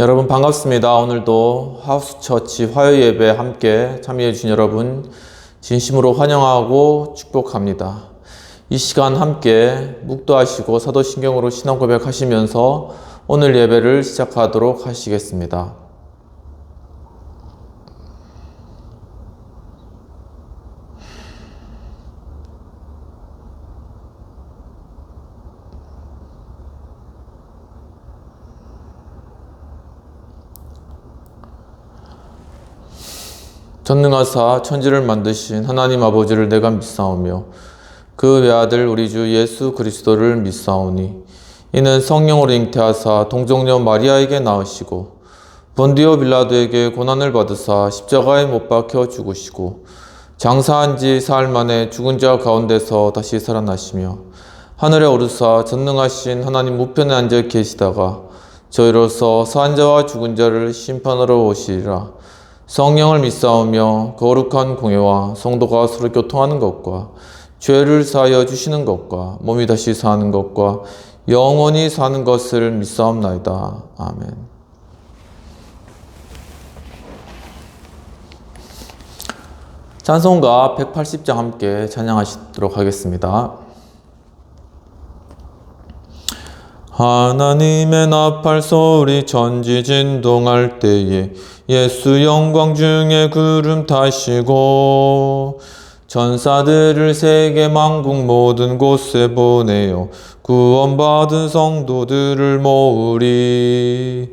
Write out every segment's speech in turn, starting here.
여러분 반갑습니다. 오늘도 하우스처치 화요 예배 함께 참여해 주신 여러분 진심으로 환영하고 축복합니다. 이 시간 함께 묵도하시고 사도신경으로 신앙 고백하시면서 오늘 예배를 시작하도록 하시겠습니다. 전능하사 천지를 만드신 하나님 아버지를 내가 믿사오며 그 외아들 우리 주 예수 그리스도를 믿사오니 이는 성령으로 잉태하사 동정녀 마리아에게 낳으시고 본디오 빌라도에게 고난을 받으사 십자가에 못 박혀 죽으시고 장사한 지 사흘 만에 죽은 자 가운데서 다시 살아나시며 하늘에 오르사 전능하신 하나님 우편에 앉아 계시다가 저희로서 산 자와 죽은 자를 심판하러 오시리라. 성령을 믿사오며 거룩한 공예와 성도가 서로 교통하는 것과 죄를 사하여 주시는 것과 몸이 다시 사는 것과 영원히 사는 것을 믿사옵나이다. 아멘. 찬송가 180장 함께 찬양하시도록 하겠습니다. 하나님의 나팔 소리 천지 진동할 때에 예수 영광 중에 구름 타시고 전사들을 세계 만국 모든 곳에 보내어 구원받은 성도들을 모으리.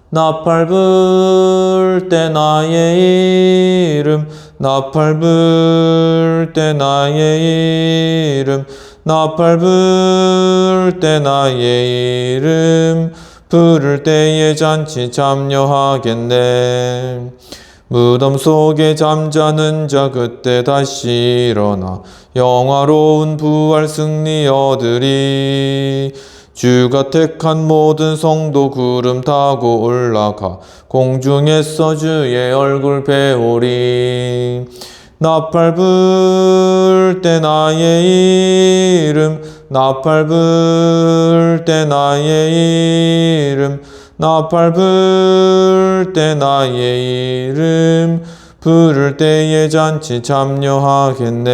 나팔 불 때 나의 이름 나팔 불 때 나의 이름 나팔 불 때 나의 이름 부를 때에 잔치 참여하겠네. 무덤 속에 잠자는 자 그때 다시 일어나 영화로운 부활 승리 얻으리. 주가 택한 모든 성도 구름 타고 올라가 공중에서 주의 얼굴 배우리. 나팔 불 때 나의 이름 나팔 불 때 나의 이름 나팔 불 때 나의 이름 부를 때에 잔치 참여하겠네.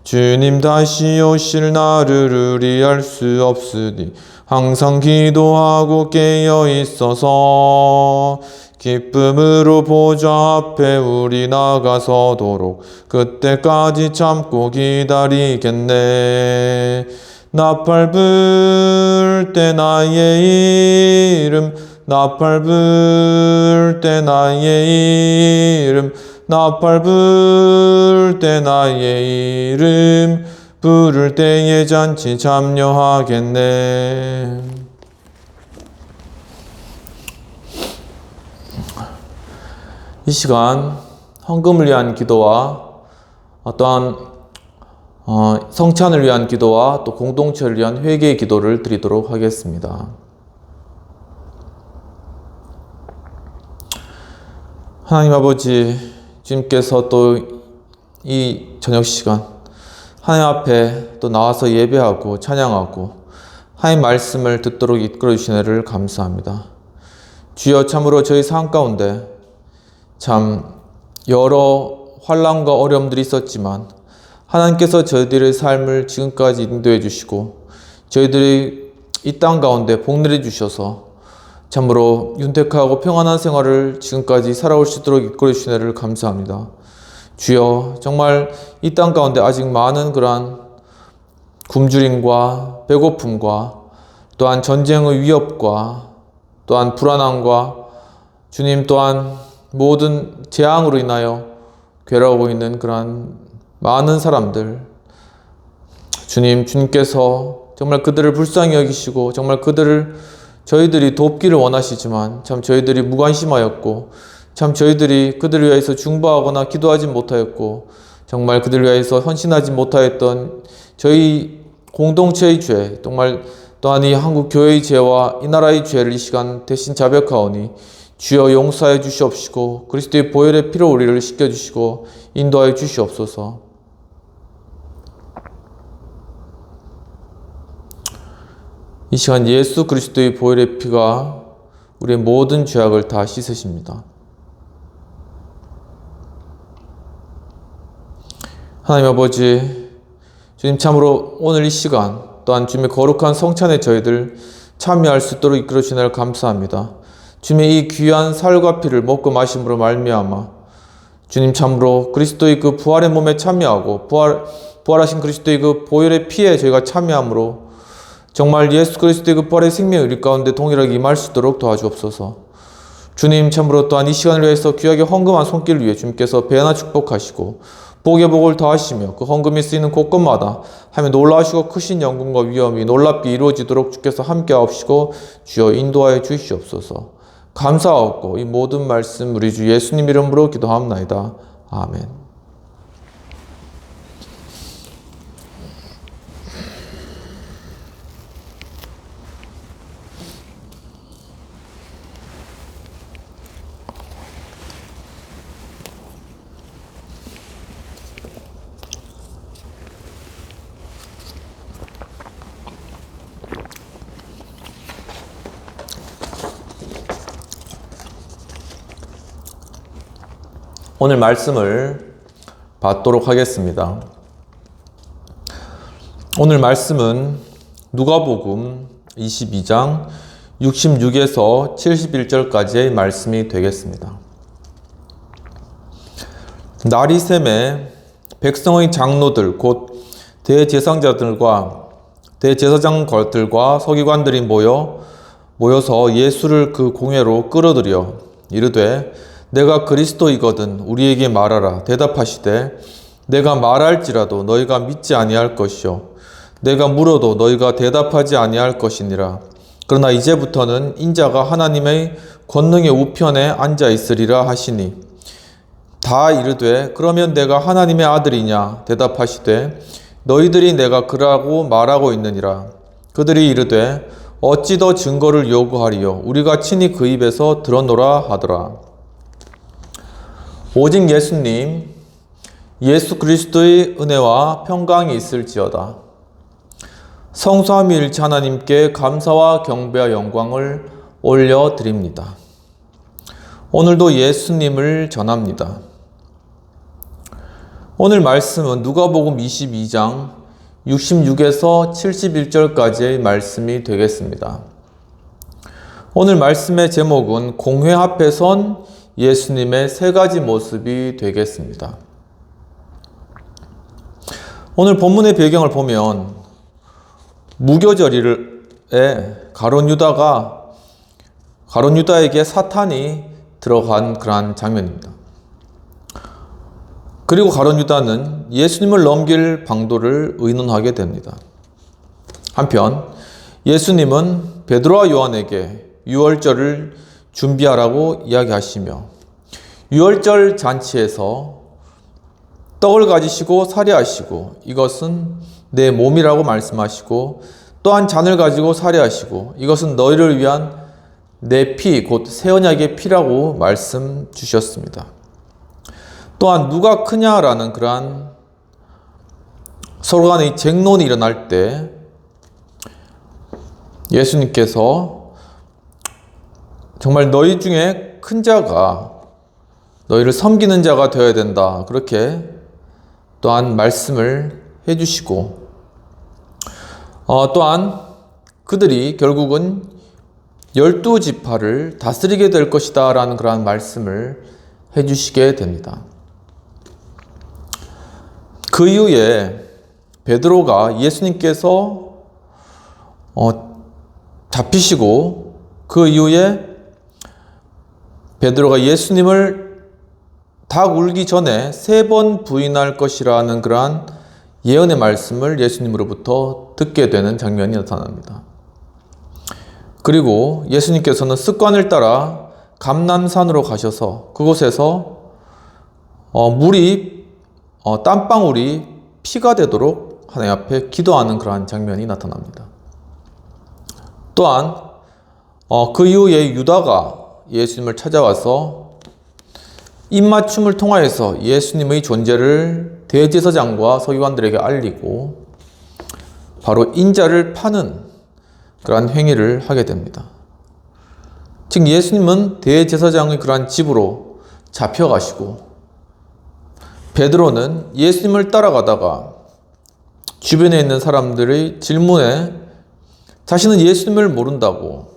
주님 다시 오실 날을 우리 알 수 없으니 항상 기도하고 깨어 있어서 기쁨으로 보좌 앞에 우리 나가서도록 그때까지 참고 기다리겠네. 나팔 불 때 나의 이름 나팔 불 때 나의 이름 나팔 불 때 나의 이름 부를 때에 잔치 참여하겠네. 이 시간 헌금을 위한 기도와 또한 성찬을 위한 기도와 또 공동체를 위한 회개의 기도를 드리도록 하겠습니다. 하나님 아버지, 주님께서 또 이 저녁 시간 하나님 앞에 또 나와서 예배하고 찬양하고 하나님 말씀을 듣도록 이끌어 주신 애를 감사합니다. 주여, 참으로 저희 삶 가운데 참 여러 환난과 어려움들이 있었지만 하나님께서 저희들의 삶을 지금까지 인도해 주시고 저희들이 이 땅 가운데 복내려 주셔서 참으로 윤택하고 평안한 생활을 지금까지 살아올 수 있도록 이끌어 주신 애를 감사합니다. 주여, 정말 이 땅 가운데 아직 많은 그러한 굶주림과 배고픔과 또한 전쟁의 위협과 또한 불안함과 주님 또한 모든 재앙으로 인하여 괴로워하고 있는 그러한 많은 사람들, 주님께서 정말 그들을 불쌍히 여기시고 정말 저희들이 돕기를 원하시지만 참 저희들이 무관심하였고 참 저희들이 그들을 위해서 중보하거나 기도하지 못하였고 정말 그들을 위해서 헌신하지 못하였던 저희 공동체의 죄, 정말 또한 이 한국 교회의 죄와 이 나라의 죄를 이 시간 대신 자백하오니 주여 용서해 주시옵시고 그리스도의 보혈의 피로 우리를 씻겨주시고 인도하여 주시옵소서. 이 시간 예수 그리스도의 보혈의 피가 우리의 모든 죄악을 다 씻으십니다. 하나님 아버지, 주님 참으로 오늘 이 시간 또한 주님의 거룩한 성찬에 저희들 참여할 수 있도록 이끌어 주시나를 감사합니다. 주님의 이 귀한 살과 피를 먹고 마심으로 말미암아 주님 참으로 그리스도의 그 부활의 몸에 참여하고 부활하신 그리스도의 그 보혈의 피에 저희가 참여함으로 정말 예수 그리스도의 그 부활의 생명의 우리 가운데 동일하게 임할 수 있도록 도와주옵소서. 주님 참으로 또한 이 시간을 위해서 귀하게 헌금한 손길을 위해 주님께서 배나 축복하시고 복의 복을 더하시며 그 헌금이 쓰이는 곳곳마다 하며 놀라우시고 크신 영광과 위엄이 놀랍게 이루어지도록 주께서 함께하옵시고 주여 인도하여 주시옵소서. 감사하옵고 이 모든 말씀 우리 주 예수님 이름으로 기도하옵나이다. 아멘. 오늘 말씀을 받도록 하겠습니다. 오늘 말씀은 누가복음 22장 66에서 71절까지의 말씀이 되겠습니다. 날이 샘에 백성의 장로들 곧 대제사장들과 대제사장들과 서기관들이 모여서 예수를 그 공회로 끌어들여 이르되 내가 그리스도이거든 우리에게 말하라. 대답하시되 내가 말할지라도 너희가 믿지 아니할 것이요 내가 물어도 너희가 대답하지 아니할 것이니라. 그러나 이제부터는 인자가 하나님의 권능의 우편에 앉아 있으리라 하시니 다 이르되 그러면 내가 하나님의 아들이냐. 대답하시되 너희들이 내가 그라고 말하고 있느니라. 그들이 이르되 어찌 더 증거를 요구하리요 우리가 친히 그 입에서 들었노라 하더라. 오직 예수님, 예수 그리스도의 은혜와 평강이 있을지어다. 성삼위일체 하나님께 감사와 경배와 영광을 올려드립니다. 오늘도 예수님을 전합니다. 오늘 말씀은 누가복음 22장 66에서 71절까지의 말씀이 되겠습니다. 오늘 말씀의 제목은 공회 앞에 선 예수님의 세 가지 모습이 되겠습니다. 오늘 본문의 배경을 보면 무교절에 가룟 유다에게 사탄이 들어간 그러한 장면입니다. 그리고 가룟 유다는 예수님을 넘길 방도를 의논하게 됩니다. 한편 예수님은 베드로와 요한에게 유월절을 준비하라고 이야기하시며 유월절 잔치에서 떡을 가지시고 살해하시고 이것은 내 몸이라고 말씀하시고 또한 잔을 가지고 살해하시고 이것은 너희를 위한 내 피 곧 새 언약의 피라고 말씀 주셨습니다. 또한 누가 크냐라는 그러한 서로 간의 쟁론이 일어날 때 예수님께서 정말 너희 중에 큰 자가 너희를 섬기는 자가 되어야 된다. 그렇게 또한 말씀을 해주시고 또한 그들이 결국은 12지파를 다스리게 될 것이다 라는 그러한 말씀을 해주시게 됩니다. 그 이후에 베드로가 예수님께서 잡히시고 그 이후에 베드로가 예수님을 닭 울기 전에 3번 부인할 것이라는 그러한 예언의 말씀을 예수님으로부터 듣게 되는 장면이 나타납니다. 그리고 예수님께서는 습관을 따라 감람산으로 가셔서 그곳에서 물이 땀방울이 피가 되도록 하나님 앞에 기도하는 그러한 장면이 나타납니다. 또한 그 이후에 유다가 예수님을 찾아와서 입맞춤을 통하여서 예수님의 존재를 대제사장과 서기관들에게 알리고 바로 인자를 파는 그러한 행위를 하게 됩니다. 즉 예수님은 대제사장의 그러한 집으로 잡혀가시고 베드로는 예수님을 따라가다가 주변에 있는 사람들의 질문에 자신은 예수님을 모른다고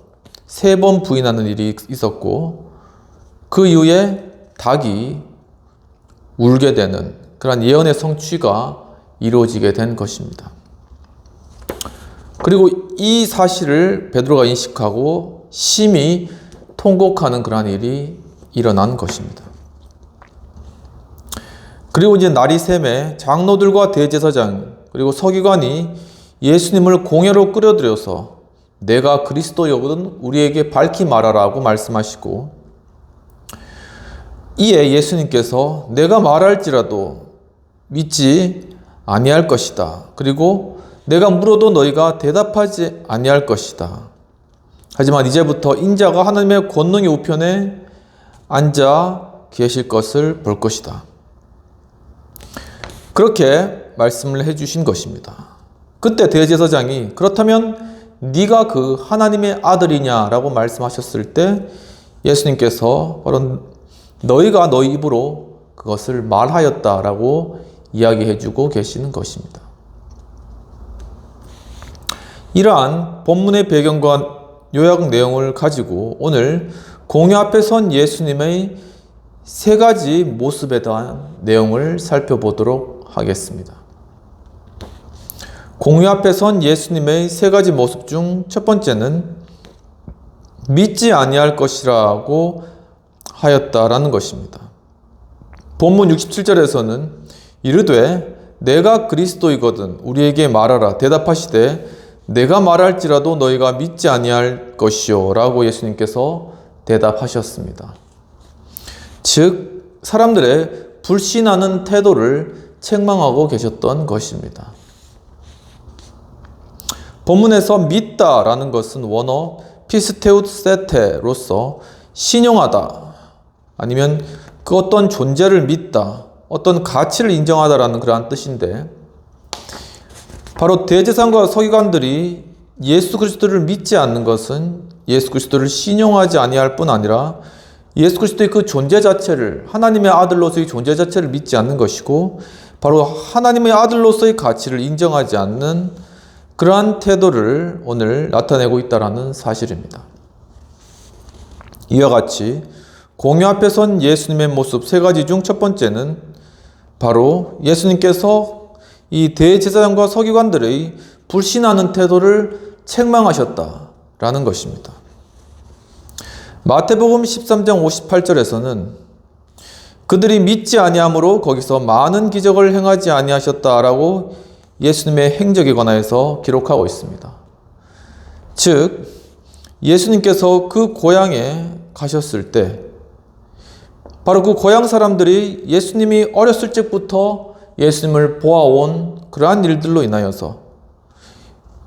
3번 부인하는 일이 있었고 그 이후에 닭이 울게 되는 그런 예언의 성취가 이루어지게 된 것입니다. 그리고 이 사실을 베드로가 인식하고 심히 통곡하는 그러한 일이 일어난 것입니다. 그리고 이제 날이 샘에 장로들과 대제사장 그리고 서기관이 예수님을 공회로 끌어들여서 내가 그리스도여거든 우리에게 밝히 말하라고 말씀하시고 이에 예수님께서 내가 말할지라도 믿지 아니할 것이다. 그리고 내가 물어도 너희가 대답하지 아니할 것이다. 하지만 이제부터 인자가 하나님의 권능의 우편에 앉아 계실 것을 볼 것이다. 그렇게 말씀을 해주신 것입니다. 그때 대제사장이 그렇다면 네가 그 하나님의 아들이냐라고 말씀하셨을 때 예수님께서 바로 너희가 너희 입으로 그것을 말하였다라고 이야기해주고 계시는 것입니다. 이러한 본문의 배경과 요약 내용을 가지고 오늘 공회 앞에 선 예수님의 3가지 모습에 대한 내용을 살펴보도록 하겠습니다. 공회 앞에 선 예수님의 3가지 모습 중 첫 번째는 믿지 아니할 것이라고 하였다라는 것입니다. 본문 67절에서는 이르되 내가 그리스도이거든 우리에게 말하라 대답하시되 내가 말할지라도 너희가 믿지 아니할 것이요 라고 예수님께서 대답하셨습니다. 즉 사람들의 불신하는 태도를 책망하고 계셨던 것입니다. 본문에서 믿다라는 것은 원어 피스테우세테로서 신용하다 아니면 그 어떤 존재를 믿다, 어떤 가치를 인정하다라는 그러한 뜻인데 바로 대제사장과 서기관들이 예수 그리스도를 믿지 않는 것은 예수 그리스도를 신용하지 아니할 뿐 아니라 예수 그리스도의 그 존재 자체를 하나님의 아들로서의 존재 자체를 믿지 않는 것이고 바로 하나님의 아들로서의 가치를 인정하지 않는 그러한 태도를 오늘 나타내고 있다는 사실입니다. 이와 같이 공회 앞에 선 예수님의 모습 3가지 중 첫 번째는 바로 예수님께서 이 대제사장과 서기관들의 불신하는 태도를 책망하셨다라는 것입니다. 마태복음 13장 58절에서는 그들이 믿지 아니함으로 거기서 많은 기적을 행하지 아니하셨다라고 예수님의 행적에 관하여서 기록하고 있습니다. 즉 예수님께서 그 고향에 가셨을 때 바로 그 고향 사람들이 예수님이 어렸을 적부터 예수님을 보아온 그러한 일들로 인하여서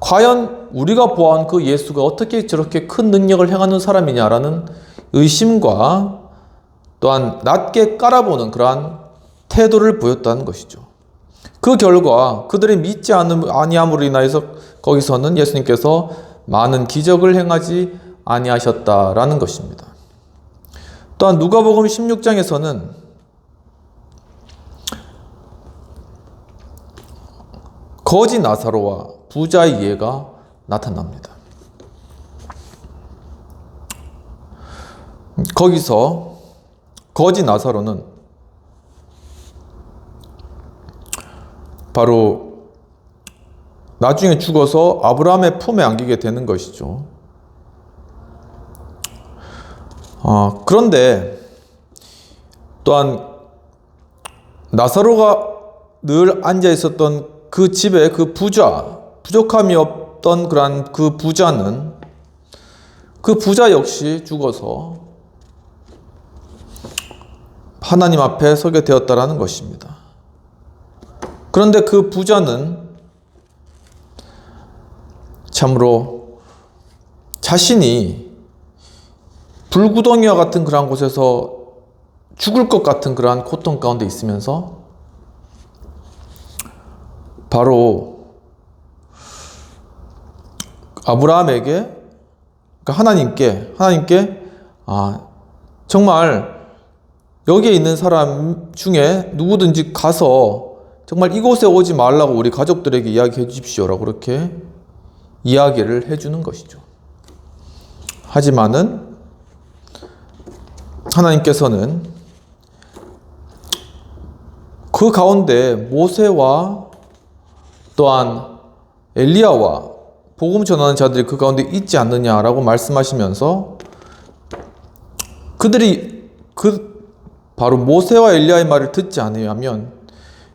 과연 우리가 보아온 그 예수가 어떻게 저렇게 큰 능력을 행하는 사람이냐라는 의심과 또한 낮게 깔아보는 그러한 태도를 보였다는 것이죠. 그 결과 그들이 믿지 아니함으로 인하여서 거기서는 예수님께서 많은 기적을 행하지 아니하셨다라는 것입니다. 또한 누가복음 16장에서는 거지 나사로와 부자의 예가 나타납니다. 거기서 거지 나사로는 바로 나중에 죽어서 아브라함의 품에 안기게 되는 것이죠. 그런데 또한 나사로가 늘 앉아 있었던 그 집에 그 부족함이 없던 그러한 그 부자 역시 죽어서 하나님 앞에 서게 되었다라는 것입니다. 그런데 그 부자는 참으로 자신이 불구덩이와 같은 그러한 곳에서 죽을 것 같은 그러한 고통 가운데 있으면서 바로 아브라함에게 그러니까 하나님께 정말 여기에 있는 사람 중에 누구든지 가서 정말 이곳에 오지 말라고 우리 가족들에게 이야기해 주십시오라고 그렇게 이야기를 해주는 것이죠. 하지만은 하나님께서는 그 가운데 모세와 또한 엘리야와 복음 전하는 자들이 그 가운데 있지 않느냐라고 말씀하시면서 그들이 바로 모세와 엘리야의 말을 듣지 않으면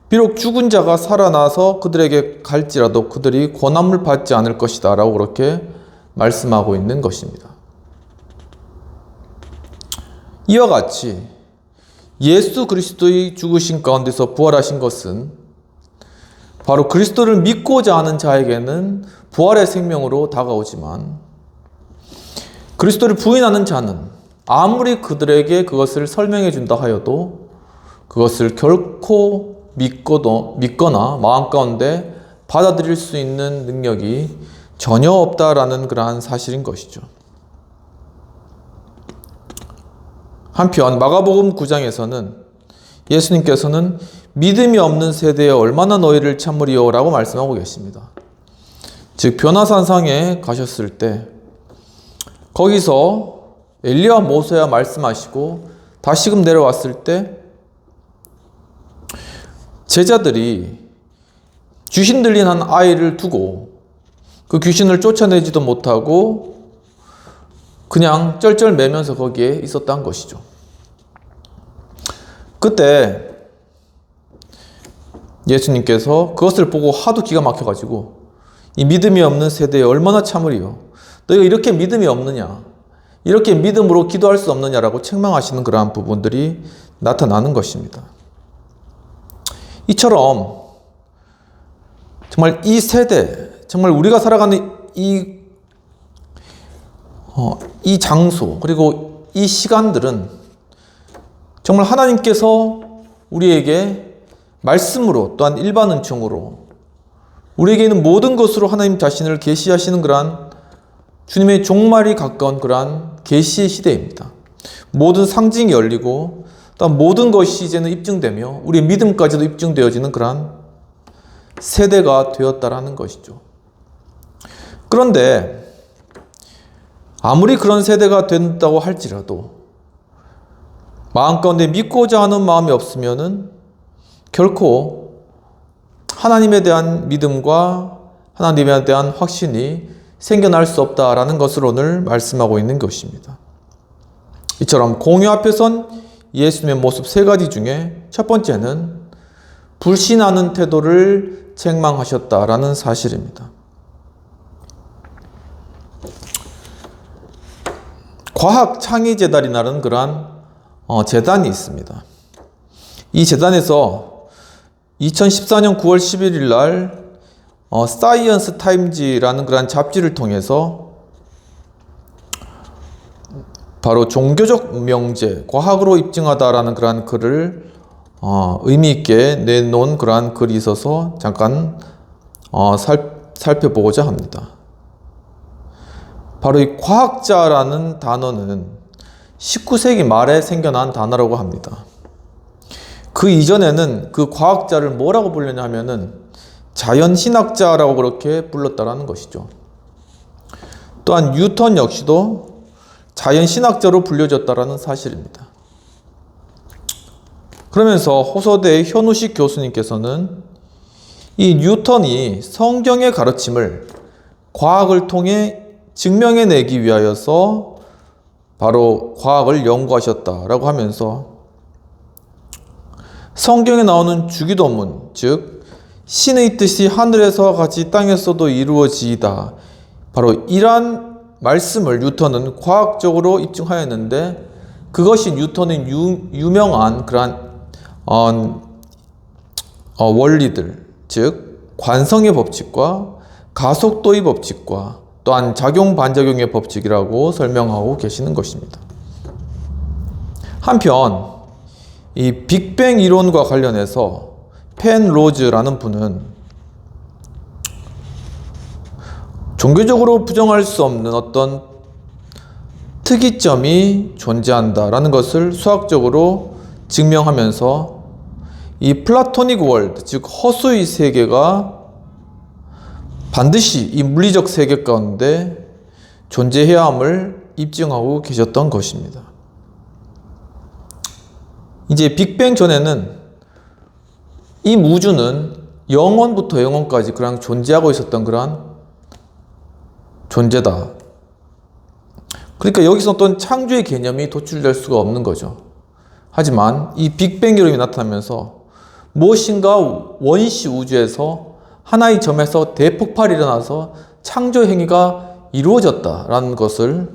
비록 죽은 자가 살아나서 그들에게 갈지라도 그들이 권함을 받지 않을 것이다 라고 그렇게 말씀하고 있는 것입니다. 이와 같이 예수 그리스도의 죽으신 가운데서 부활하신 것은 바로 그리스도를 믿고자 하는 자에게는 부활의 생명으로 다가오지만 그리스도를 부인하는 자는 아무리 그들에게 그것을 설명해 준다 하여도 그것을 결코 믿거나 마음 가운데 받아들일 수 있는 능력이 전혀 없다라는 그러한 사실인 것이죠. 한편 마가복음 9장에서는 예수님께서는 믿음이 없는 세대에 얼마나 너희를 참으리요 라고 말씀하고 계십니다. 즉 변화산상에 가셨을 때 거기서 엘리야와 모세와 말씀하시고 다시금 내려왔을 때 제자들이 귀신 들린 한 아이를 두고 그 귀신을 쫓아내지도 못하고 그냥 쩔쩔매면서 거기에 있었던 것이죠. 그때 예수님께서 그것을 보고 하도 기가 막혀가지고 이 믿음이 없는 세대에 얼마나 참으리요. 너희가 이렇게 믿음이 없느냐. 이렇게 믿음으로 기도할 수 없느냐라고 책망하시는 그러한 부분들이 나타나는 것입니다. 이처럼 정말 이 세대, 정말 우리가 살아가는 이 장소 그리고 이 시간들은 정말 하나님께서 우리에게 말씀으로 또한 일반 은총으로 우리에게 있는 모든 것으로 하나님 자신을 계시하시는 그러한 주님의 종말이 가까운 그러한 계시의 시대입니다. 모든 상징이 열리고 또한 모든 것이 이제는 입증되며 우리의 믿음까지도 입증되어지는 그러한 세대가 되었다라는 것이죠. 그런데 아무리 그런 세대가 된다고 할지라도 마음 가운데 믿고자 하는 마음이 없으면은 결코 하나님에 대한 믿음과 하나님에 대한 확신이 생겨날 수 없다라는 것을 오늘 말씀하고 있는 것입니다. 이처럼 공의 앞에 선 예수님의 모습 세 가지 중에 첫 번째는 불신하는 태도를 책망하셨다라는 사실입니다. 과학창의재단이라는 그러한 재단이 있습니다. 이 재단에서 2014년 9월 11일 날 사이언스 타임즈라는 그러한 잡지를 통해서 바로 종교적 명제, 과학으로 입증하다라는 그러한 글을 의미 있게 내놓은 그러한 글이 있어서 잠깐 살펴보고자 합니다. 바로 이 과학자라는 단어는 19세기 말에 생겨난 단어라고 합니다. 그 이전에는 그 과학자를 뭐라고 불렸냐 하면은 자연신학자라고 그렇게 불렀다라는 것이죠. 또한 뉴턴 역시도 자연신학자로 불려졌다라는 사실입니다. 그러면서 호서대의 현우식 교수님께서는 이 뉴턴이 성경의 가르침을 과학을 통해 증명해내기 위하여서 바로 과학을 연구하셨다라고 하면서 성경에 나오는 주기도문, 즉 신의 뜻이 하늘에서와 같이 땅에서도 이루어지이다. 바로 이러한 말씀을 뉴턴은 과학적으로 입증하였는데 그것이 뉴턴의 유명한 그러한 원리들, 즉 관성의 법칙과 가속도의 법칙과 또한 작용 반작용의 법칙이라고 설명하고 계시는 것입니다. 한편 이 빅뱅 이론과 관련해서 펜로즈라는 분은 종교적으로 부정할 수 없는 어떤 특이점이 존재한다라는 것을 수학적으로 증명하면서 이 플라토닉 월드, 즉 허수의 세계가 반드시 이 물리적 세계 가운데 존재해야 함을 입증하고 계셨던 것입니다. 이제 빅뱅 전에는 이 우주는 영원부터 영원까지 그냥 존재하고 있었던 그러한 존재다. 그러니까 여기서 어떤 창조의 개념이 도출될 수가 없는 거죠. 하지만 이 빅뱅 이론이 나타나면서 무엇인가 원시 우주에서 하나의 점에서 대폭발이 일어나서 창조 행위가 이루어졌다라는 것을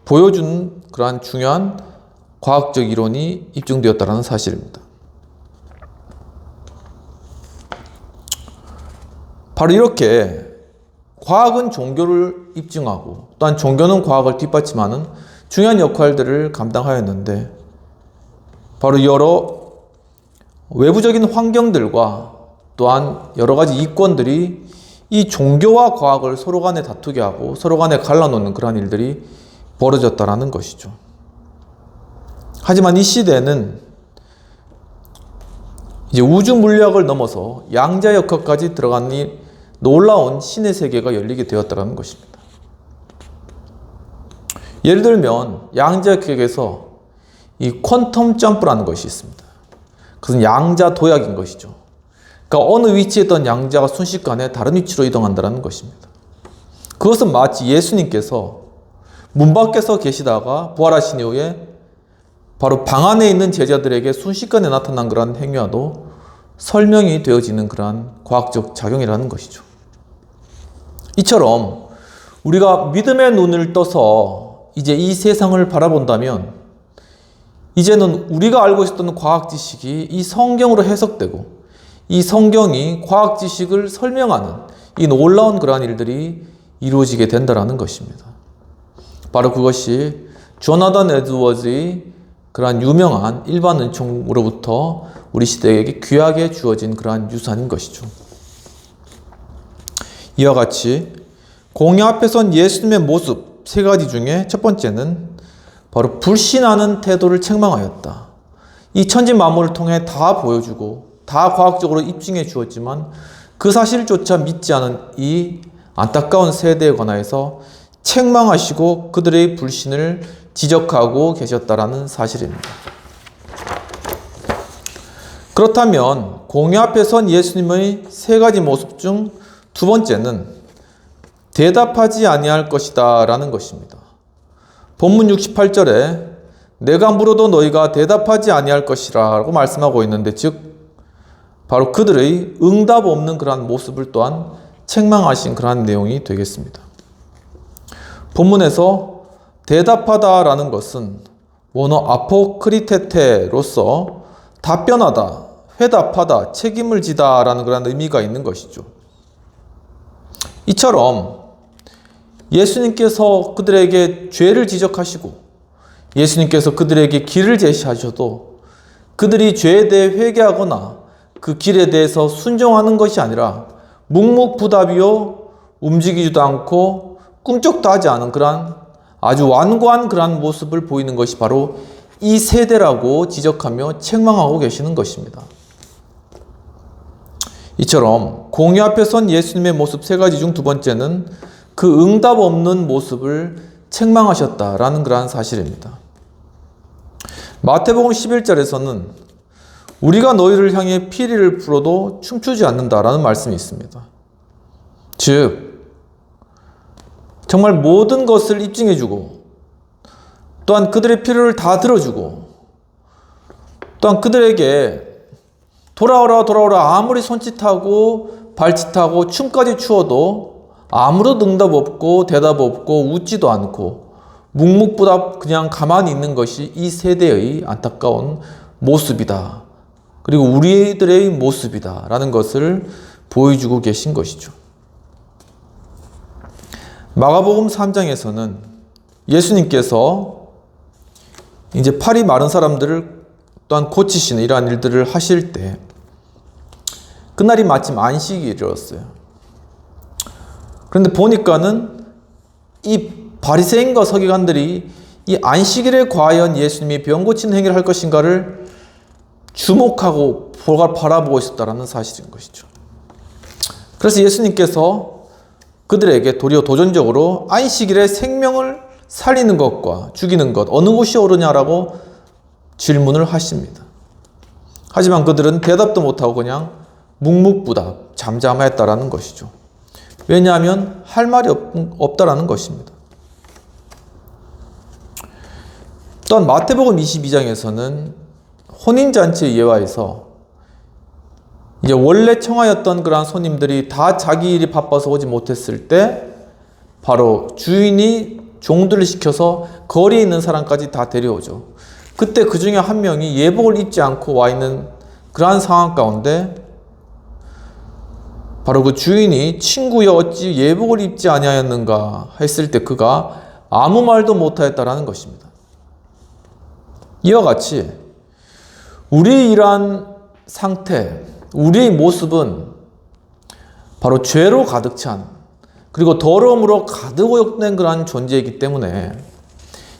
보여주는 그러한 중요한 과학적 이론이 입증되었다는 사실입니다. 바로 이렇게 과학은 종교를 입증하고 또한 종교는 과학을 뒷받침하는 중요한 역할들을 감당하였는데 바로 여러 외부적인 환경들과 또한 여러 가지 이권들이 이 종교와 과학을 서로 간에 다투게 하고 서로 간에 갈라놓는 그런 일들이 벌어졌다라는 것이죠. 하지만 이 시대는 이제 우주 물리학을 넘어서 양자역학까지 들어간 이 놀라운 신의 세계가 열리게 되었다는 것입니다. 예를 들면 양자역학에서 이 퀀텀 점프라는 것이 있습니다. 그것은 양자 도약인 것이죠. 그러니까 어느 위치에 있던 양자가 순식간에 다른 위치로 이동한다는 것입니다. 그것은 마치 예수님께서 문 밖에서 계시다가 부활하신 이후에 바로 방 안에 있는 제자들에게 순식간에 나타난 그러한 행위와도 설명이 되어지는 그러한 과학적 작용이라는 것이죠. 이처럼 우리가 믿음의 눈을 떠서 이제 이 세상을 바라본다면 이제는 우리가 알고 있었던 과학 지식이 이 성경으로 해석되고 이 성경이 과학 지식을 설명하는 이 놀라운 그러한 일들이 이루어지게 된다는 것입니다. 바로 그것이 조나단 에드워즈의 그러한 유명한 일반 은총으로부터 우리 시대에게 귀하게 주어진 그러한 유산인 것이죠. 이와 같이 공의 앞에 선 예수님의 모습 세 가지 중에 첫 번째는 바로 불신하는 태도를 책망하였다. 이 천지 만물을 통해 다 보여주고 다 과학적으로 입증해 주었지만 그 사실조차 믿지 않은 이 안타까운 세대에 관하여서 책망하시고 그들의 불신을 지적하고 계셨다라는 사실입니다. 그렇다면 공의 앞에 선 예수님의 세 가지 모습 중 두 번째는 대답하지 아니할 것이다 라는 것입니다. 본문 68절에 내가 물어도 너희가 대답하지 아니할 것이라 라고 말씀하고 있는데 즉 바로 그들의 응답 없는 그러한 모습을 또한 책망하신 그러한 내용이 되겠습니다. 본문에서 대답하다 라는 것은 원어 아포크리테테로서 답변하다, 회답하다, 책임을 지다 라는 그런 의미가 있는 것이죠. 이처럼 예수님께서 그들에게 죄를 지적하시고 예수님께서 그들에게 길을 제시하셔도 그들이 죄에 대해 회개하거나 그 길에 대해서 순종하는 것이 아니라 묵묵부답이요 움직이지도 않고 꿈쩍도 하지 않은 그러한 아주 완고한 그러한 모습을 보이는 것이 바로 이 세대라고 지적하며 책망하고 계시는 것입니다. 이처럼 공의 앞에 선 예수님의 모습 세 가지 중 두 번째는 그 응답 없는 모습을 책망하셨다라는 그러한 사실입니다. 마태복음 11절에서는 우리가 너희를 향해 피리를 불어도 춤추지 않는다라는 말씀이 있습니다. 즉 정말 모든 것을 입증해주고 또한 그들의 필요를 다 들어주고 또한 그들에게 돌아오라 아무리 손짓하고 발짓하고 춤까지 추어도 아무런 응답 없고 대답 없고 웃지도 않고 묵묵부답 그냥 가만히 있는 것이 이 세대의 안타까운 모습이다. 그리고 우리들의 모습이다 라는 것을 보여주고 계신 것이죠. 마가복음 3장에서는 예수님께서 이제 팔이 마른 사람들을 또한 고치시는 이러한 일들을 하실 때 그날이 마침 안식일이었어요. 그런데 보니까는 이 바리새인과 서기관들이 이 안식일에 과연 예수님이 병 고치는 행위를 할 것인가를 주목하고 바라보고 있었다는 사실인 것이죠. 그래서 예수님께서 그들에게 도리어 도전적으로 안식일에 생명을 살리는 것과 죽이는 것 어느 것이 옳으냐라고 질문을 하십니다. 하지만 그들은 대답도 못하고 그냥 묵묵부답 잠잠했다라는 것이죠. 왜냐하면 할 말이 없다라는 것입니다. 또한 마태복음 22장에서는 혼인잔치의 예화에서 이제 원래 청하였던 그러한 손님들이 다 자기 일이 바빠서 오지 못했을 때 바로 주인이 종들을 시켜서 거리에 있는 사람까지 다 데려오죠. 그때 그 중에 한 명이 예복을 입지 않고 와 있는 그러한 상황 가운데 바로 그 주인이 친구여 어찌 예복을 입지 아니하였는가 했을 때 그가 아무 말도 못하였다라는 것입니다. 이와 같이 우리의 이러한 상태, 우리의 모습은 바로 죄로 가득 찬 그리고 더러움으로 가득 오염된 그러한 존재이기 때문에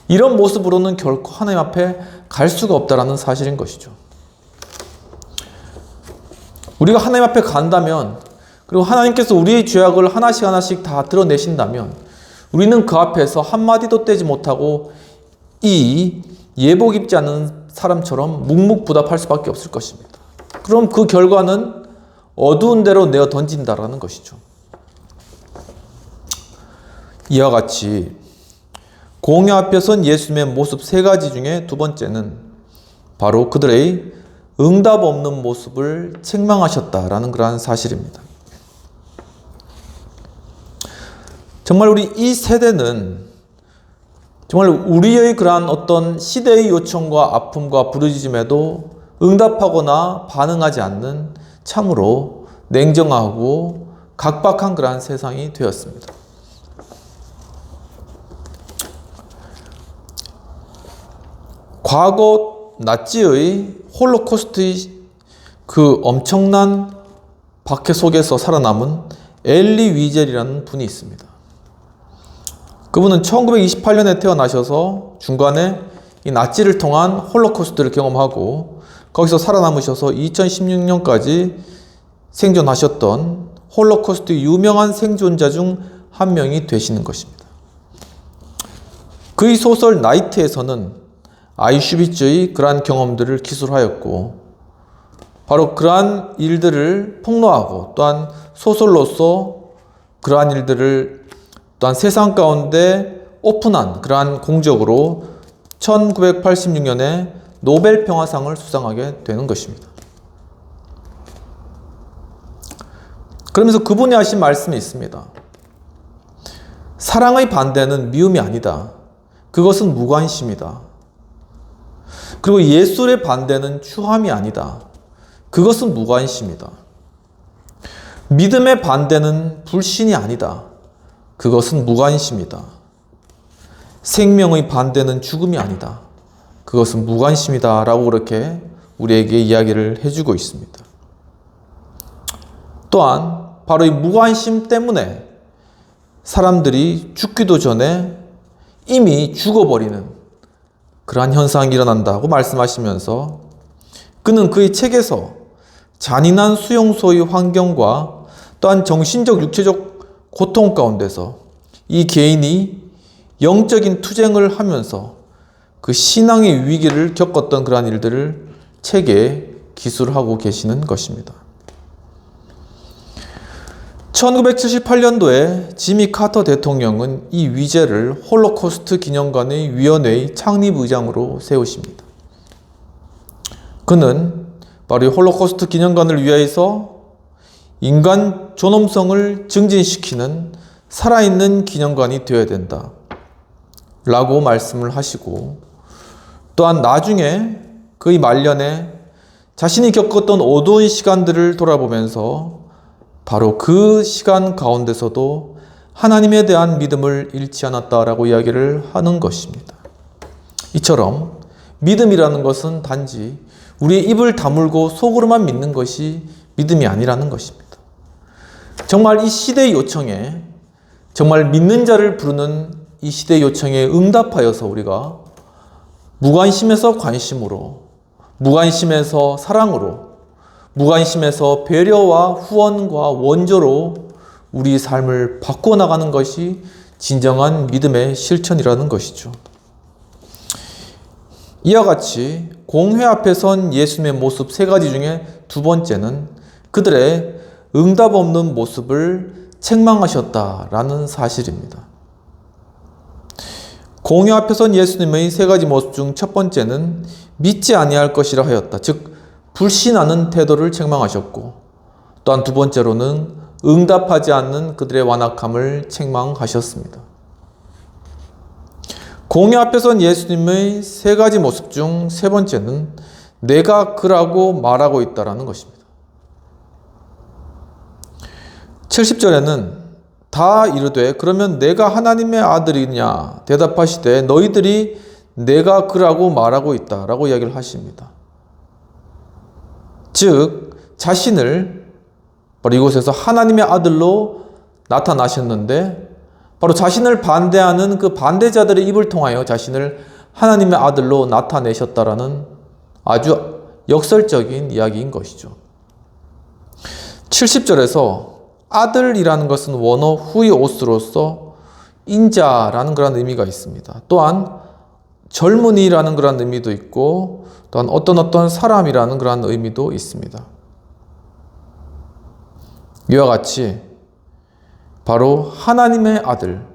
이런 모습으로는 결코 하나님 앞에 갈 수가 없다라는 사실인 것이죠. 우리가 하나님 앞에 간다면 그리고 하나님께서 우리의 죄악을 하나씩 하나씩 다 드러내신다면 우리는 그 앞에서 한마디도 떼지 못하고 이 예복 입지 않는 사람처럼 묵묵부답할 수밖에 없을 것입니다. 그럼 그 결과는 어두운 데로 내어 던진다라는 것이죠. 이와 같이 공회 앞에 선 예수님의 모습 세 가지 중에 두 번째는 바로 그들의 응답 없는 모습을 책망하셨다라는 그러한 사실입니다. 정말 우리 이 세대는 정말 우리의 그러한 어떤 시대의 요청과 아픔과 부르짖음에도 응답하거나 반응하지 않는 참으로 냉정하고 각박한 그러한 세상이 되었습니다. 과거 나치의 홀로코스트의 그 엄청난 박해 속에서 살아남은 엘리 위젤이라는 분이 있습니다. 그분은 1928년에 태어나셔서 중간에 이 나치를 통한 홀로코스트를 경험하고 거기서 살아남으셔서 2016년까지 생존하셨던 홀로코스트 유명한 생존자 중 한 명이 되시는 것입니다. 그의 소설 나이트에서는 아이슈비츠의 그러한 경험들을 기술하였고 바로 그러한 일들을 폭로하고 또한 소설로서 그러한 일들을 또한 세상 가운데 오픈한 그러한 공적으로 1986년에 노벨 평화상을 수상하게 되는 것입니다. 그러면서 그분이 하신 말씀이 있습니다. 사랑의 반대는 미움이 아니다. 그것은 무관심이다. 그리고 예술의 반대는 추함이 아니다. 그것은 무관심이다. 믿음의 반대는 불신이 아니다. 그것은 무관심이다. 생명의 반대는 죽음이 아니다. 그것은 무관심이다. 라고 그렇게 우리에게 이야기를 해주고 있습니다. 또한 바로 이 무관심 때문에 사람들이 죽기도 전에 이미 죽어버리는 그러한 현상이 일어난다고 말씀하시면서 그는 그의 책에서 잔인한 수용소의 환경과 또한 정신적, 육체적 고통 가운데서 이 개인이 영적인 투쟁을 하면서 그 신앙의 위기를 겪었던 그러한 일들을 책에 기술하고 계시는 것입니다. 1978년도에 지미 카터 대통령은 이 위젤을 홀로코스트 기념관의 위원회의 창립의장으로 세우십니다. 그는 바로 이 홀로코스트 기념관을 위하여서 인간 존엄성을 증진시키는 살아있는 기념관이 되어야 된다 라고 말씀을 하시고 또한 나중에 그의 말년에 자신이 겪었던 어두운 시간들을 돌아보면서 바로 그 시간 가운데서도 하나님에 대한 믿음을 잃지 않았다라고 이야기를 하는 것입니다. 이처럼 믿음이라는 것은 단지 우리의 입을 다물고 속으로만 믿는 것이 믿음이 아니라는 것입니다. 정말 이 시대의 요청에 정말 믿는 자를 부르는 이 시대 요청에 응답하여서 우리가 무관심에서 관심으로, 무관심에서 사랑으로, 무관심에서 배려와 후원과 원조로 우리 삶을 바꿔나가는 것이 진정한 믿음의 실천이라는 것이죠. 이와 같이 공회 앞에 선 예수님의 모습 세 가지 중에 두 번째는 그들의 응답 없는 모습을 책망하셨다라는 사실입니다. 공회 앞에 선 예수님의 세 가지 모습 중 첫 번째는 믿지 아니할 것이라 하였다. 즉 불신하는 태도를 책망하셨고, 또한 두 번째로는 응답하지 않는 그들의 완악함을 책망하셨습니다. 공회 앞에 선 예수님의 세 가지 모습 중 세 번째는 내가 그라고 말하고 있다라는 것입니다. 70절에는 다 이르되 그러면 내가 하나님의 아들이냐 대답하시되 너희들이 내가 그라고 말하고 있다라고 이야기를 하십니다. 즉 자신을 바로 이곳에서 하나님의 아들로 나타나셨는데, 바로 자신을 반대하는 그 반대자들의 입을 통하여 자신을 하나님의 아들로 나타내셨다라는 아주 역설적인 이야기인 것이죠. 70절에서 아들이라는 것은 원어 후이오스로서 인자라는 그런 의미가 있습니다. 또한 젊은이라는 그런 의미도 있고, 또한 어떤 사람이라는 그런 의미도 있습니다. 이와 같이 바로 하나님의 아들,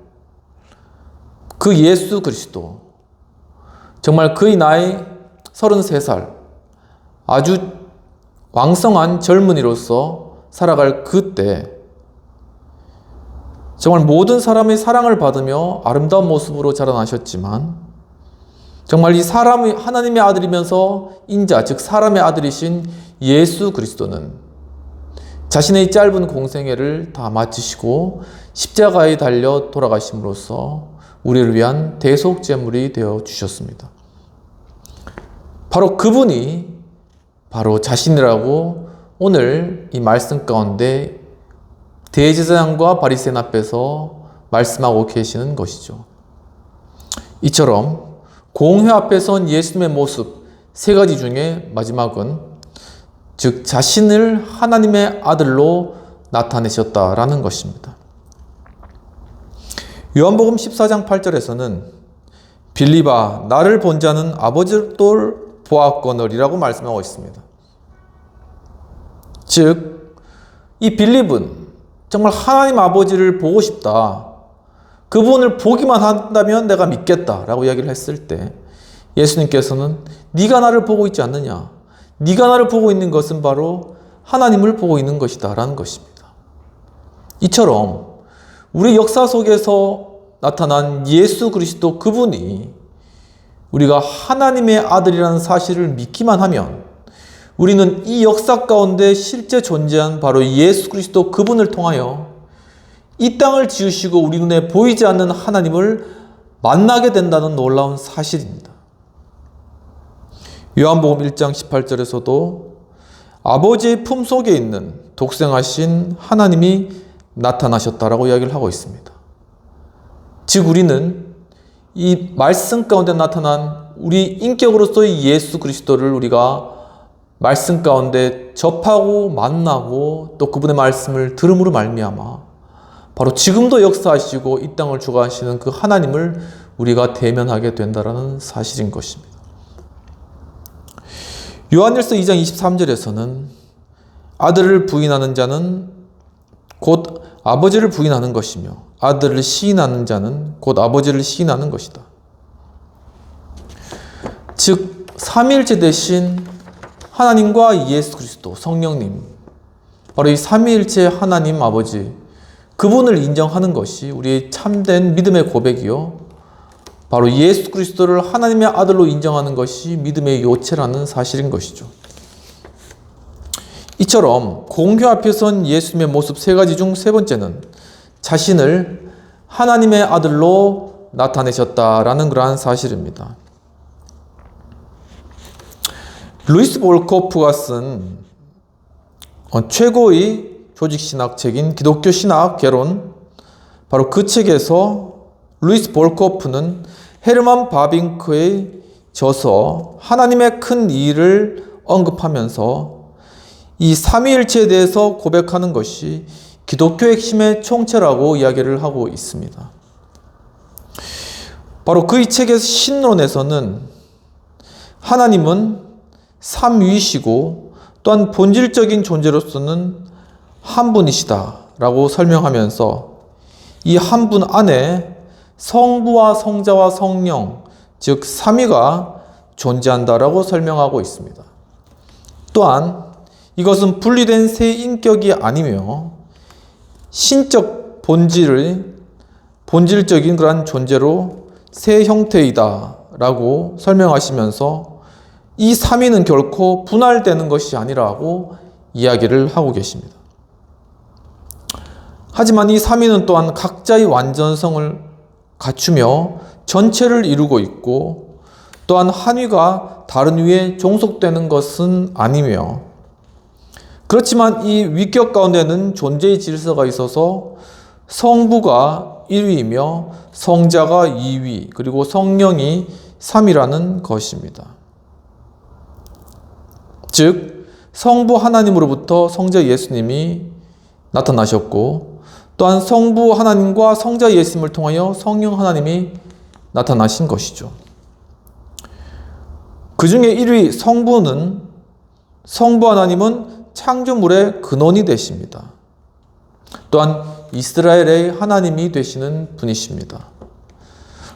그 예수 그리스도, 정말 그의 나이 33살, 아주 왕성한 젊은이로서 살아갈 그때 정말 모든 사람의 사랑을 받으며 아름다운 모습으로 자라나셨지만, 정말 이 사람이 하나님의 아들이면서 인자, 즉 사람의 아들이신 예수 그리스도는 자신의 짧은 공생애를 다 마치시고 십자가에 달려 돌아가심으로써 우리를 위한 대속제물이 되어 주셨습니다. 바로 그분이 바로 자신이라고 오늘 이 말씀 가운데 대제사장과 바리새인 앞에서 말씀하고 계시는 것이죠. 이처럼 공회 앞에 선 예수님의 모습 세 가지 중에 마지막은 즉 자신을 하나님의 아들로 나타내셨다라는 것입니다. 요한복음 14장 8절에서는 빌립아 나를 본 자는 아버지를 보았거늘이라고 말씀하고 있습니다. 즉 이 빌립은 정말 하나님 아버지를 보고 싶다, 그분을 보기만 한다면 내가 믿겠다라고 이야기를 했을 때 예수님께서는 네가 나를 보고 있지 않느냐, 네가 나를 보고 있는 것은 바로 하나님을 보고 있는 것이다 라는 것입니다. 이처럼 우리 역사 속에서 나타난 예수 그리스도 그분이 우리가 하나님의 아들이라는 사실을 믿기만 하면 우리는 이 역사 가운데 실제 존재한 바로 예수 그리스도 그분을 통하여 이 땅을 지으시고 우리 눈에 보이지 않는 하나님을 만나게 된다는 놀라운 사실입니다. 요한복음 1장 18절에서도 아버지의 품속에 있는 독생하신 하나님이 나타나셨다라고 이야기를 하고 있습니다. 즉 우리는 이 말씀 가운데 나타난 우리 인격으로서의 예수 그리스도를 우리가 말씀 가운데 접하고 만나고 또 그분의 말씀을 들음으로 말미암아 바로 지금도 역사하시고 이 땅을 주관하시는 그 하나님을 우리가 대면하게 된다는 사실인 것입니다. 요한일서 2장 23절에서는 아들을 부인하는 자는 곧 아버지를 부인하는 것이며 아들을 시인하는 자는 곧 아버지를 시인하는 것이다. 즉 삼위일체 되신 하나님과 예수 그리스도 성령님, 바로 이 삼위일체 하나님 아버지 그분을 인정하는 것이 우리의 참된 믿음의 고백이요, 바로 예수 그리스도를 하나님의 아들로 인정하는 것이 믿음의 요체라는 사실인 것이죠. 이처럼 공회 앞에 선 예수님의 모습 세 가지 중 세 번째는 자신을 하나님의 아들로 나타내셨다라는 그러한 사실입니다. 루이스 볼코프가 쓴 최고의 조직신학 책인 기독교 신학 개론, 바로 그 책에서 루이스 볼코프는 헤르만 바빙크의 저서 하나님의 큰 일을 언급하면서 이 삼위일체에 대해서 고백하는 것이 기독교의 핵심의 총체라고 이야기를 하고 있습니다. 바로 그 이 책의 신론에서는 하나님은 삼위이시고 또한 본질적인 존재로서는 한 분이시다라고 설명하면서 이 한 분 안에 성부와 성자와 성령, 즉 삼위가 존재한다라고 설명하고 있습니다. 또한 이것은 분리된 세 인격이 아니며 신적 본질적인 그러한 존재로 세 형태이다라고 설명하시면서 이 삼위는 결코 분할되는 것이 아니라고 이야기를 하고 계십니다. 하지만 이 삼위는 또한 각자의 완전성을 갖추며 전체를 이루고 있고 또한 한 위가 다른 위에 종속되는 것은 아니며 그렇지만 이 위격 가운데는 존재의 질서가 있어서 성부가 1위이며 성자가 2위 그리고 성령이 3위라는 것입니다. 즉 성부 하나님으로부터 성자 예수님이 나타나셨고 또한 성부 하나님과 성자 예수님을 통하여 성령 하나님이 나타나신 것이죠. 그 중에 1위 성부 하나님은 창조물의 근원이 되십니다. 또한 이스라엘의 하나님이 되시는 분이십니다.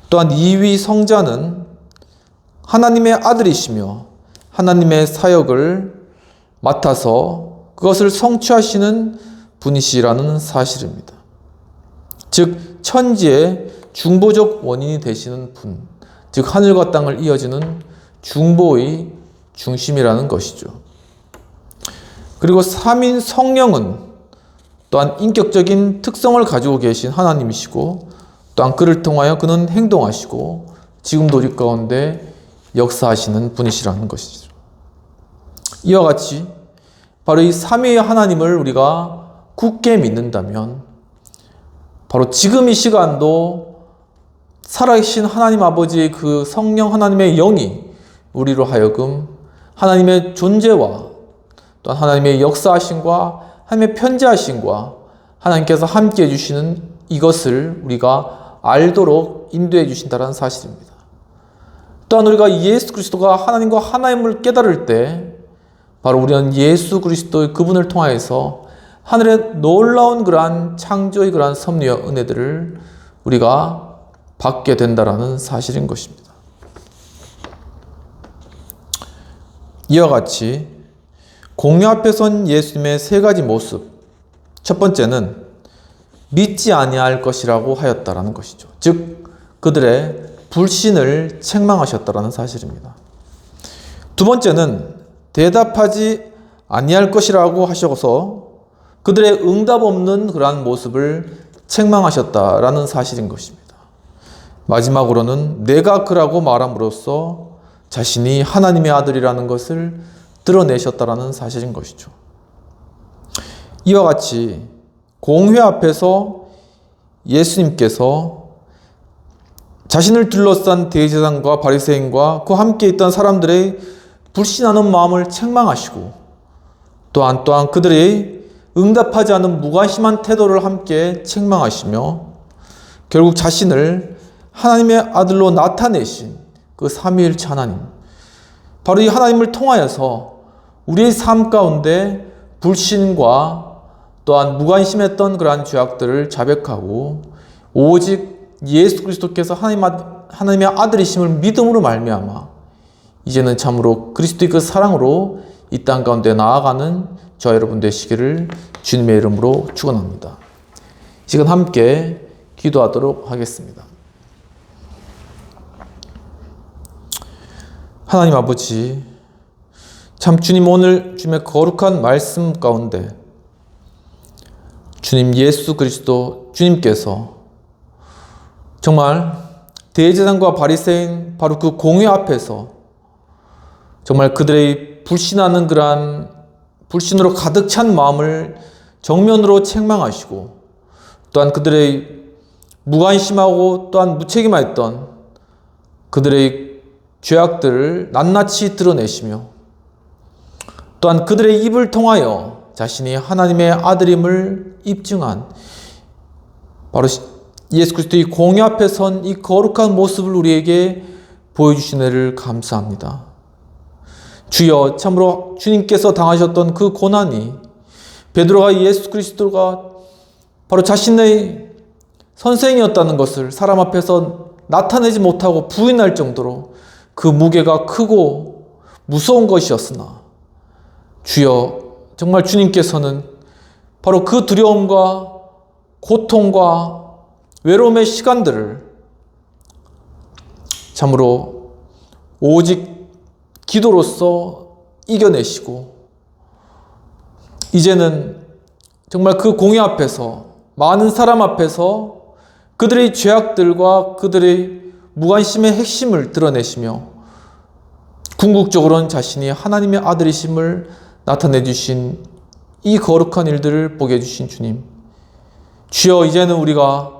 또한 2위 성자는 하나님의 아들이시며 하나님의 사역을 맡아서 그것을 성취하시는 분이시라는 사실입니다. 즉 천지의 중보적 원인이 되시는 분, 즉 하늘과 땅을 이어주는 중보의 중심이라는 것이죠. 그리고 3인 성령은 또한 인격적인 특성을 가지고 계신 하나님이시고 또한 그를 통하여 그는 행동하시고 지금도 우리 가운데 역사하시는 분이시라는 것이죠. 이와 같이 바로 이 삼위의 하나님을 우리가 굳게 믿는다면 바로 지금 이 시간도 살아계신 하나님 아버지의 그 성령 하나님의 영이 우리로 하여금 하나님의 존재와 또한 하나님의 역사하심과 하나님의 편재하심과 하나님께서 함께 해주시는 이것을 우리가 알도록 인도해 주신다는 사실입니다. 또한 우리가 예수 그리스도가 하나님과 하나임을 깨달을 때 바로 우리는 예수 그리스도의 그분을 통하여서 하늘의 놀라운 그러한 창조의 그러한 섭리와 은혜들을 우리가 받게 된다라는 사실인 것입니다. 이와 같이 공회 앞에 선 예수님의 세 가지 모습, 첫 번째는 믿지 아니할 것이라고 하였다라는 것이죠. 즉 그들의 불신을 책망하셨다라는 사실입니다. 두 번째는 대답하지 아니할 것이라고 하셔서 그들의 응답 없는 그러한 모습을 책망하셨다라는 사실인 것입니다. 마지막으로는 내가 그라고 말함으로써 자신이 하나님의 아들이라는 것을 드러내셨다라는 사실인 것이죠. 이와 같이 공회 앞에서 예수님께서 자신을 둘러싼 대제사장과 바리새인과 그 함께 있던 사람들의 불신하는 마음을 책망하시고 또한 그들의 응답하지 않은 무관심한 태도를 함께 책망하시며 결국 자신을 하나님의 아들로 나타내신 그 삼위일체 하나님, 바로 이 하나님을 통하여서 우리의 삶 가운데 불신과 또한 무관심했던 그러한 죄악들을 자백하고 오직 예수 그리스도께서 하나님의 아들이심을 믿음으로 말미암아 이제는 참으로 그리스도의 그 사랑으로 이 땅 가운데 나아가는 저와 여러분 되시기를 주님의 이름으로 축원합니다. 지금 함께 기도하도록 하겠습니다. 하나님 아버지, 참 주님 오늘 주님의 거룩한 말씀 가운데 주님 예수 그리스도 주님께서 정말 대제사장과 바리새인 바로 그 공회 앞에서 정말 그들의 불신하는 그러한 불신으로 가득 찬 마음을 정면으로 책망하시고 또한 그들의 무관심하고 또한 무책임하였던 그들의 죄악들을 낱낱이 드러내시며 또한 그들의 입을 통하여 자신이 하나님의 아들임을 입증한 바로 예수 그리스도의 공의 앞에 선 이 거룩한 모습을 우리에게 보여주신 애를 감사합니다. 주여, 참으로 주님께서 당하셨던 그 고난이 베드로가 예수 그리스도가 바로 자신의 선생이었다는 것을 사람 앞에서 나타내지 못하고 부인할 정도로 그 무게가 크고 무서운 것이었으나 주여, 정말 주님께서는 바로 그 두려움과 고통과 외로움의 시간들을 참으로 오직 기도로서 이겨내시고 이제는 정말 그 공의 앞에서 많은 사람 앞에서 그들의 죄악들과 그들의 무관심의 핵심을 드러내시며 궁극적으로는 자신이 하나님의 아들이심을 나타내 주신 이 거룩한 일들을 보게 해주신 주님, 주여, 이제는 우리가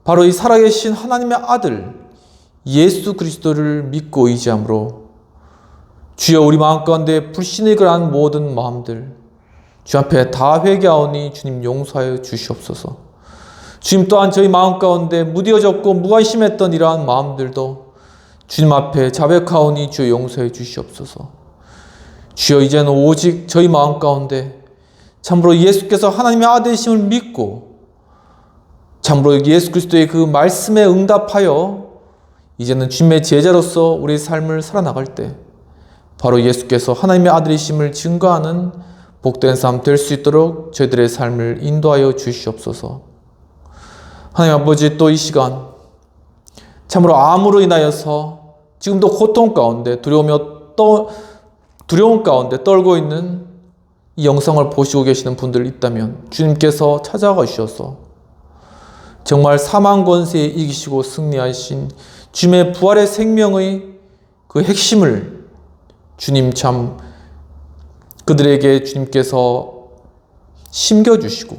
바로 이 살아계신 하나님의 아들 예수 그리스도를 믿고 의지함으로 주여, 우리 마음 가운데 불신이 그러한 모든 마음들 주 앞에 다 회개하오니 주님 용서하여 주시옵소서. 주님, 또한 저희 마음 가운데 무뎌졌고 무관심했던 이러한 마음들도 주님 앞에 자백하오니 주여 용서해 주시옵소서. 주여, 이제는 오직 저희 마음 가운데 참으로 예수께서 하나님의 아들이심을 믿고 참으로 예수 그리스도의 그 말씀에 응답하여 이제는 주님의 제자로서 우리의 삶을 살아나갈 때 바로 예수께서 하나님의 아들이심을 증거하는 복된 삶 될 수 있도록 저희들의 삶을 인도하여 주시옵소서. 하나님 아버지, 또 이 시간 참으로 암으로 인하여서 지금도 고통 가운데 두려움 가운데 떨고 있는 이 영상을 보시고 계시는 분들 있다면 주님께서 찾아가 주셔서 정말 사망 권세에 이기시고 승리하신 주님의 부활의 생명의 그 핵심을 주님 참 그들에게 주님께서 심겨주시고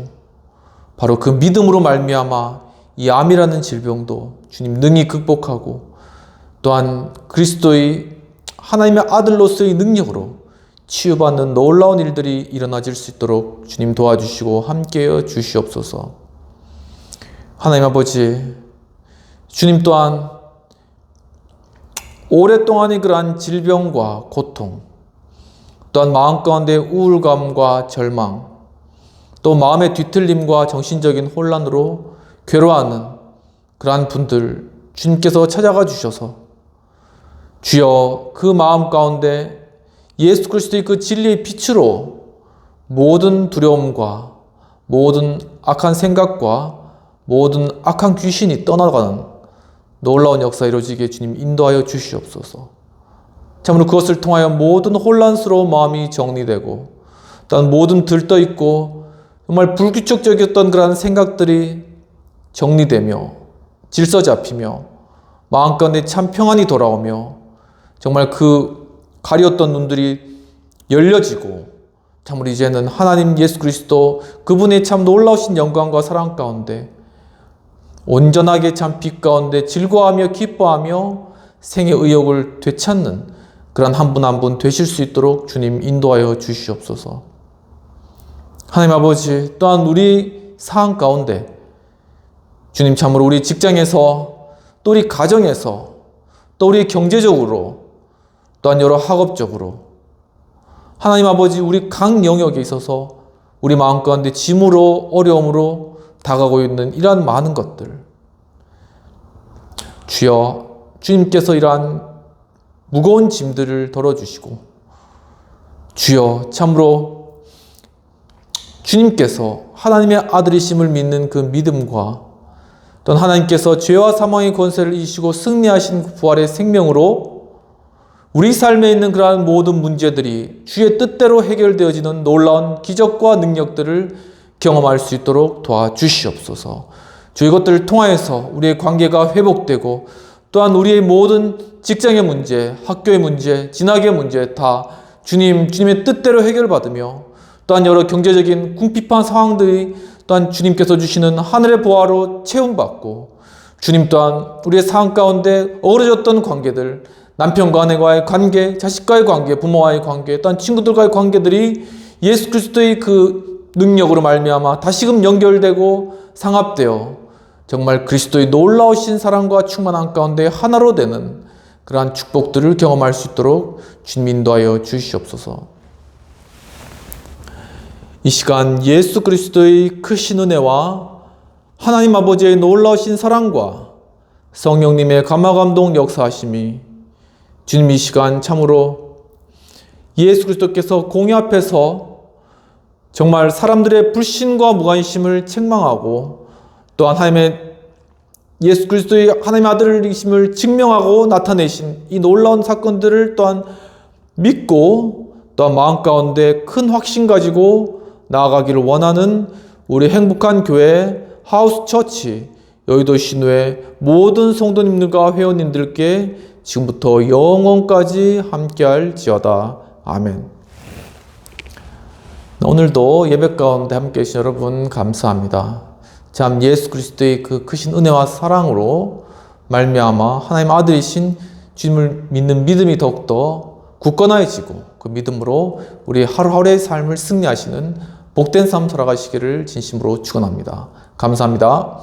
바로 그 믿음으로 말미암아 이 암이라는 질병도 주님 능히 극복하고 또한 그리스도의 하나님의 아들로서의 능력으로 치유받는 놀라운 일들이 일어나질 수 있도록 주님 도와주시고 함께해 주시옵소서. 하나님 아버지, 주님 또한 오랫동안의 그러한 질병과 고통, 또한 마음 가운데 우울감과 절망, 또 마음의 뒤틀림과 정신적인 혼란으로 괴로워하는 그러한 분들 주님께서 찾아가 주셔서 주여, 그 마음 가운데 예수 그리스도의 그 진리의 빛으로 모든 두려움과 모든 악한 생각과 모든 악한 귀신이 떠나가는 놀라운 역사 이루어지게 주님 인도하여 주시옵소서. 참으로 그것을 통하여 모든 혼란스러운 마음이 정리되고 또한 모든 들떠있고 정말 불규칙적이었던 그러한 생각들이 정리되며 질서 잡히며 마음 가운데 참 평안이 돌아오며 정말 그 가리웠던 눈들이 열려지고 참으로 이제는 하나님 예수 그리스도 그분의 참 놀라우신 영광과 사랑 가운데 온전하게 참 빛 가운데 즐거워하며 기뻐하며 생의 의욕을 되찾는 그런 한 분 한 분 되실 수 있도록 주님 인도하여 주시옵소서. 하나님 아버지, 또한 우리 상황 가운데 주님 참으로 우리 직장에서 또 우리 가정에서 또 우리 경제적으로 또한 여러 학업적으로 하나님 아버지, 우리 각 영역에 있어서 우리 마음 가운데 짐으로 어려움으로 다가오고 있는 이러한 많은 것들 주여, 주님께서 이러한 무거운 짐들을 덜어주시고 주여, 참으로 주님께서 하나님의 아들이심을 믿는 그 믿음과 또한 하나님께서 죄와 사망의 권세를 이기시고 승리하신 부활의 생명으로 우리 삶에 있는 그러한 모든 문제들이 주의 뜻대로 해결되어지는 놀라운 기적과 능력들을 경험할 수 있도록 도와주시옵소서. 주, 이것들을 통하여서 우리의 관계가 회복되고 또한 우리의 모든 직장의 문제, 학교의 문제, 진학의 문제 다 주님의 뜻대로 해결받으며 또한 여러 경제적인 궁핍한 상황들이 또한 주님께서 주시는 하늘의 보화로 채움받고 주님 또한 우리의 삶 가운데 어우러졌던 관계들, 남편과 아내와의 관계, 자식과의 관계, 부모와의 관계, 또한 친구들과의 관계들이 예수 그리스도의 그 능력으로 말미암아 다시금 연결되고 상합되어 정말 그리스도의 놀라우신 사랑과 충만함 가운데 하나로 되는 그러한 축복들을 경험할 수 있도록 주님 인도하여 주시옵소서. 이 시간 예수 그리스도의 크신 은혜와 하나님 아버지의 놀라우신 사랑과 성령님의 감화감동 역사하심이 주님 이 시간 참으로 예수 그리스도께서 공의 앞에서 정말 사람들의 불신과 무관심을 책망하고 또한 하나님의 예수 그리스도의 하나님의 아들이심을 증명하고 나타내신 이 놀라운 사건들을 또한 믿고 또한 마음 가운데 큰 확신 가지고 나아가기를 원하는 우리 행복한 교회 하우스 처치 여의도 신우의 모든 성도님들과 회원님들께 지금부터 영원까지 함께할지어다. 아멘. 오늘도 예배 가운데 함께 계신 여러분 감사합니다. 참 예수 그리스도의 그 크신 은혜와 사랑으로 말미암아 하나님 아들이신 주님을 믿는 믿음이 더욱더 굳건해지고 그 믿음으로 우리 하루하루의 삶을 승리하시는 복된 삶 살아가시기를 진심으로 축원합니다. 감사합니다.